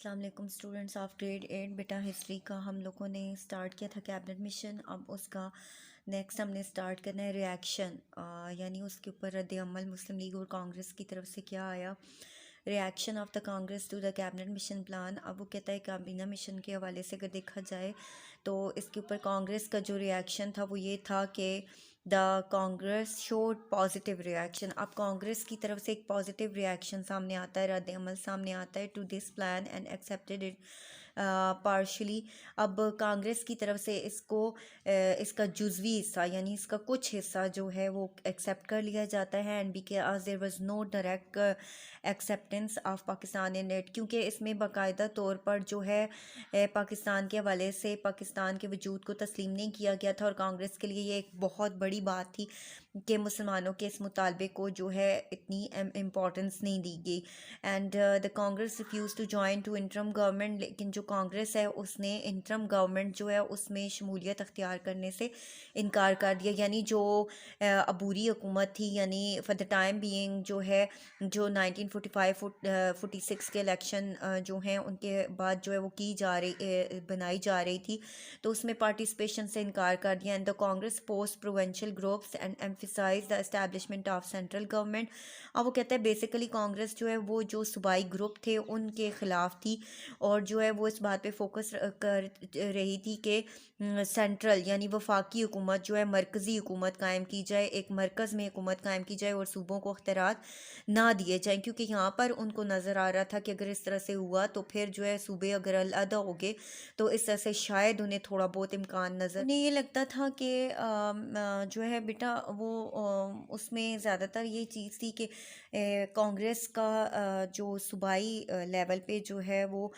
السلام علیکم students of grade 8 بیٹا ہسٹری کا ہم لوگوں نے سٹارٹ کیا تھا کیبنٹ مشن. اب اس کا نیکسٹ ہم نے سٹارٹ کرنا ہے ریاکشن، یعنی اس کے اوپر رد عمل مسلم لیگ اور کانگریس کی طرف سے کیا آیا. Reaction of the Congress to the cabinet mission plan. اب وہ کہتا ہے کابینہ مشن کے حوالے سے اگر دیکھا جائے تو اس کے اوپر کانگریس کا جو ریاکشن تھا وہ یہ تھا کہ دا کانگریس شوڈ پازیٹیو ریاکشن. اب کانگریس کی طرف سے ایک پازیٹیو ریاکشن سامنے آتا ہے، رد عمل سامنے آتا ہے to this plan and accepted it partially. اب کانگریس کی طرف سے اس کا جزوی حصہ یعنی اس کا کچھ حصہ جو ہے وہ ایکسیپٹ کر لیا جاتا ہے. And because there was no direct acceptance of Pakistan in it, کیونکہ اس میں باقاعدہ طور پر جو ہے پاکستان کے حوالے سے پاکستان کے وجود کو تسلیم نہیں کیا گیا تھا. اور کانگریس کے لیے یہ ایک بہت بڑی بات تھی کہ مسلمانوں کے اس مطالبے کو جو ہے اتنی امپورٹنس نہیں دی گئی. And the Congress refuse to join to interim government. لیکن جو کانگریس ہے اس نے انٹرم گورنمنٹ جو ہے اس میں شمولیت اختیار کرنے سے انکار کر دیا. یعنی جو عبوری حکومت تھی، یعنی فار دا ٹائم بینگ جو ہے جو 1945-46 کے الیکشن جو ہیں ان کے بعد جو ہے وہ بنائی جا رہی تھی، تو اس میں پارٹیسپیشن سے انکار کر دیا. And the Congress post provincial groups and emphasize the establishment of central government. اب وہ کہتا ہے بیسیکلی کانگریس جو ہے وہ جو صوبائی گروپ تھے ان کے خلاف تھی، اور جو ہے وہ اس بات پہ فوکس کر رہی تھی کہ سینٹرل یعنی وفاقی حکومت جو ہے مرکزی حکومت قائم کی جائے، ایک مرکز میں حکومت قائم کی جائے اور صوبوں کو اختیارات نہ دیے جائیں. کیونکہ یہاں پر ان کو نظر آ رہا تھا کہ اگر اس طرح سے ہوا تو پھر جو ہے صوبے اگر علیحدہ ہو گئے تو اس طرح سے شاید انہیں تھوڑا بہت امکان نظر. انہیں یہ لگتا تھا کہ جو ہے بیٹا وہ اس میں زیادہ تر یہ چیز تھی کہ کانگریس کا جو صوبائی لیول پہ جو ہے وہ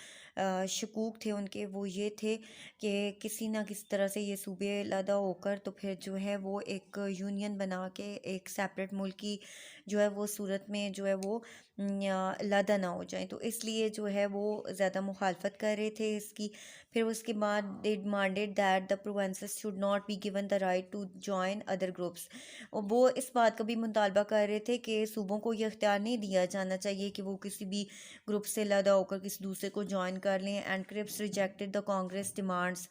شکوک تھے ان کے، وہ یہ تھے کہ کسی نہ کسی طرح سے یہ صوبے علیحدہ ہو کر تو پھر جو ہے وہ ایک یونین بنا کے ایک سیپریٹ ملک کی جو ہے وہ صورت میں جو ہے وہ علیحدہ نہ ہو جائیں. تو اس لیے جو ہے وہ زیادہ مخالفت کر رہے تھے اس کی. پھر اس کے بعد they demanded that the provinces should not be given the right to join other groups. اور وہ اس بات کا بھی مطالبہ کر رہے تھے کہ صوبوں کو یہ اختیار نہیں دیا جانا چاہیے کہ وہ کسی بھی گروپ سے علیحدہ ہو کر کسی دوسرے کو جوائن کر لیں. And Cripps rejected the Congress demands.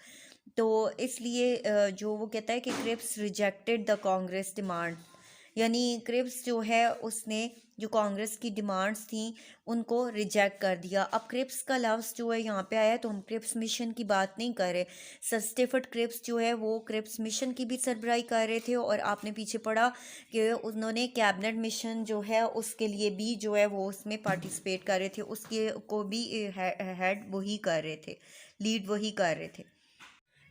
تو اس لیے جو وہ کہتا ہے کہ Cripps rejected the Congress demand, یعنی کرپس جو ہے اس نے جو کانگریس کی ڈیمانڈس تھیں ان کو ریجیکٹ کر دیا. اب کرپس کا لفظ جو ہے یہاں پہ آیا تو ہم کرپس مشن کی بات نہیں کر رہے. سر اسٹیفرڈ کرپس جو ہے وہ کرپس مشن کی بھی سربراہی کر رہے تھے، اور آپ نے پیچھے پڑھا کہ انہوں نے کیبنٹ مشن جو ہے اس کے لیے بھی جو ہے وہ اس میں پارٹیسپیٹ کر رہے تھے، اس کے کو بھی ہیڈ وہی کر رہے تھے، لیڈ وہی کر رہے تھے.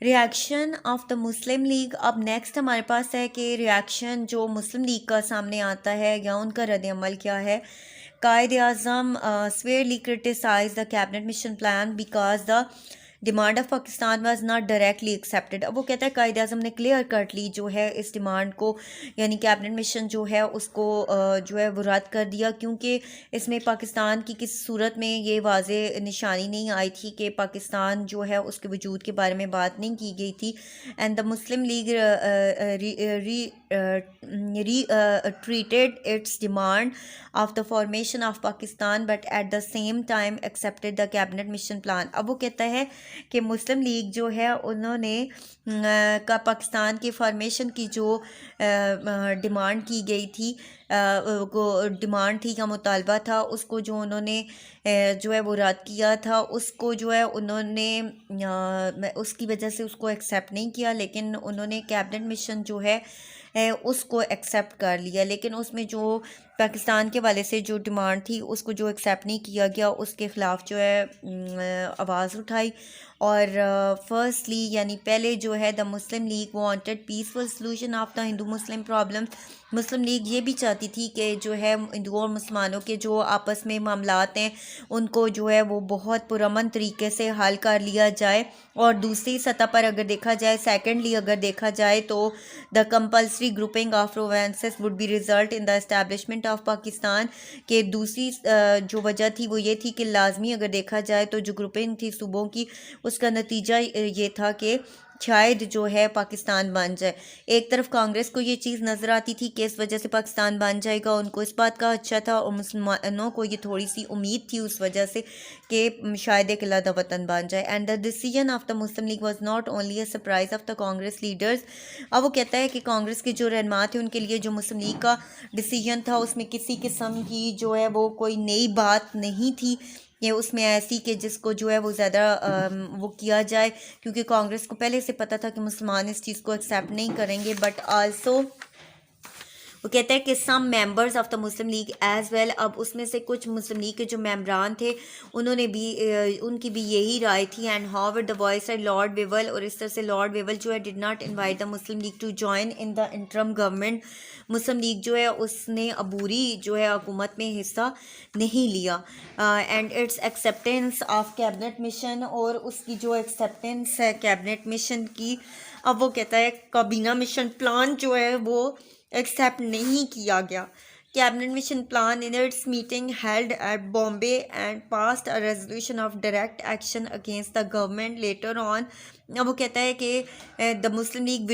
Reaction of the Muslim league. اب نیکسٹ ہمارے پاس ہے کہ ریاکشن جو مسلم لیگ کا سامنے آتا ہے یا ان کا رد عمل کیا ہے. Quaid Azam severely criticized the cabinet mission plan because the demand of Pakistan was not directly accepted. اب وہ کہتا ہے قائد اعظم نے کلیئر کٹ لی جو ہے اس ڈیمانڈ کو، یعنی کیبنٹ مشن جو ہے اس کو جو ہے وہ رد کر دیا، کیونکہ اس میں پاکستان کی کسی صورت میں یہ واضح نشانی نہیں آئی تھی کہ پاکستان جو ہے اس کے وجود کے بارے میں بات نہیں کی گئی تھی. And the Muslim league treated its demand of the formation of Pakistan but at the same time accepted the cabinet mission plan. اب وہ کہتا ہے کہ مسلم لیگ جو ہے انہوں نے پاکستان کی فارمیشن کی جو ڈیمانڈ کی گئی تھی، ڈیمانڈ تھی یا مطالبہ تھا، اس کو جو انہوں نے جو ہے وہ رد کیا تھا، اس کو جو ہے انہوں نے اس کی وجہ سے اس کو ایکسیپٹ نہیں کیا، لیکن انہوں نے کیبنٹ مشن جو ہے اس کو ایکسیپٹ کر لیا. لیکن اس میں جو پاکستان کے والے سے جو ڈیمانڈ تھی اس کو جو ایکسیپٹ نہیں کیا گیا اس کے خلاف جو ہے آواز اٹھائی. اور فرسٹلی یعنی پہلے جو ہے the Muslim League wanted peaceful solution of the Hindu Muslim problem. Muslim League یہ بھی چاہتی تھی کہ جو ہے ہندوؤں اور مسلمانوں کے جو آپس میں معاملات ہیں ان کو جو ہے وہ بہت پرامن طریقے سے حل کر لیا جائے. اور دوسری سطح پر اگر دیکھا جائے، سیکنڈلی اگر دیکھا جائے تو the compulsory grouping of provinces would be result in the establishment of Pakistan. کہ دوسری جو وجہ تھی وہ یہ تھی کہ لازمی اگر دیکھا جائے تو جو گروپنگ تھی صوبوں کی، اس کا نتیجہ یہ تھا کہ شاید جو ہے پاکستان بن جائے. ایک طرف کانگریس کو یہ چیز نظر آتی تھی کہ اس وجہ سے پاکستان بن جائے گا، ان کو اس بات کا اچھا تھا، اور مسلمانوں کو یہ تھوڑی سی امید تھی اس وجہ سے کہ شاید ایک علیحدہ وطن بن جائے. And the decision of the Muslim league was not only a surprise of the Congress leaders. اب وہ کہتا ہے کہ کانگریس کے جو رہنما تھے ان کے لیے جو مسلم لیگ کا ڈیسیژن تھا اس میں کسی قسم کی جو ہے وہ کوئی نئی بات نہیں تھی کہ اس میں ایسی کہ جس کو جو ہے وہ زیادہ وہ کیا جائے، کیونکہ کانگریس کو پہلے سے پتہ تھا کہ مسلمان اس چیز کو ایکسیپٹ نہیں کریں گے. بٹ آلسو وہ کہتا ہے کہ some members of the Muslim League as well. اب اس میں سے کچھ مسلم لیگ کے جو ممبران تھے انہوں نے بھی ان کی بھی یہی رائے تھی. And how the vice lord Wavell, اور اس طرح سے لارڈ ویول جو ہے did not invite the Muslim League to join in the interim government. Muslim League جو ہے اس نے عبوری جو ہے حکومت میں حصہ نہیں لیا. And its acceptance of cabinet mission, اور اس کی جو ایکسیپٹینس ہے کیبنٹ مشن کی، اب وہ کہتا ہے کابینہ مشن پلان جو ہے وہ ایکسیپٹ نہیں کیا گیا. Cabinet mission plan in its meeting held at Bombay and passed a resolution of direct action against the government later on. اب وہ کہتا ہے کہ the Muslim League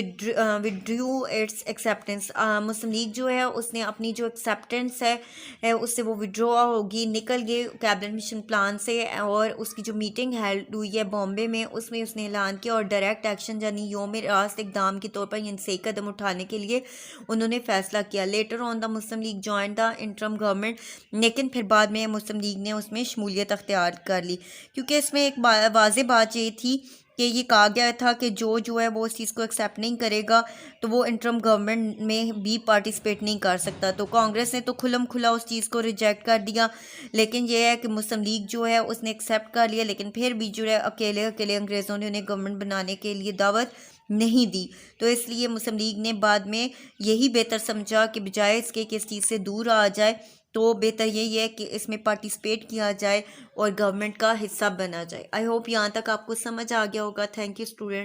withdrew its acceptance. Muslim League جو ہے اس نے اپنی جو ایکسیپٹینس ہے اس سے وہ وڈرا ہوگی، نکل گئے کیبنٹ مشن پلان سے. اور اس کی جو میٹنگ ہیلڈ ہوئی ہے بامبے میں اس میں اس نے اعلان کیا، اور ڈائریکٹ ایکشن یعنی یوم راست اقدام کے طور پر یعنی صحیح قدم اٹھانے کے لیے انہوں نے فیصلہ کیا. Later on the Muslim league join the interim government, لیکن پھر بعد میں مسلم لیگ نے اس میں شمولیت اختیار کر لی، کیونکہ اس میں ایک واضح بات یہ تھی کہ یہ کہا گیا تھا کہ جو ہے وہ اس چیز کو ایکسیپٹ نہیں کرے گا تو وہ انٹرم گورنمنٹ میں بھی پارٹیسپیٹ نہیں کر سکتا. تو کانگریس نے تو کھلم کھلا اس چیز کو ریجیکٹ کر دیا، لیکن یہ ہے کہ مسلم لیگ جو ہے اس نے ایکسیپٹ کر لیا، لیکن پھر بھی جو ہے اکیلے انگریزوں نے انہیں گورنمنٹ بنانے کے لیے دعوت نہیں دی. تو اس لیے مسلم لیگ نے بعد میں یہی بہتر سمجھا کہ بجائے اس کے کہ اس چیز سے دور آ جائے تو بہتر یہی ہے کہ اس میں پارٹیسپیٹ کیا جائے اور گورنمنٹ کا حصہ بنا جائے. آئی ہوپ یہاں تک آپ کو سمجھ آ گیا ہوگا. Thank you student.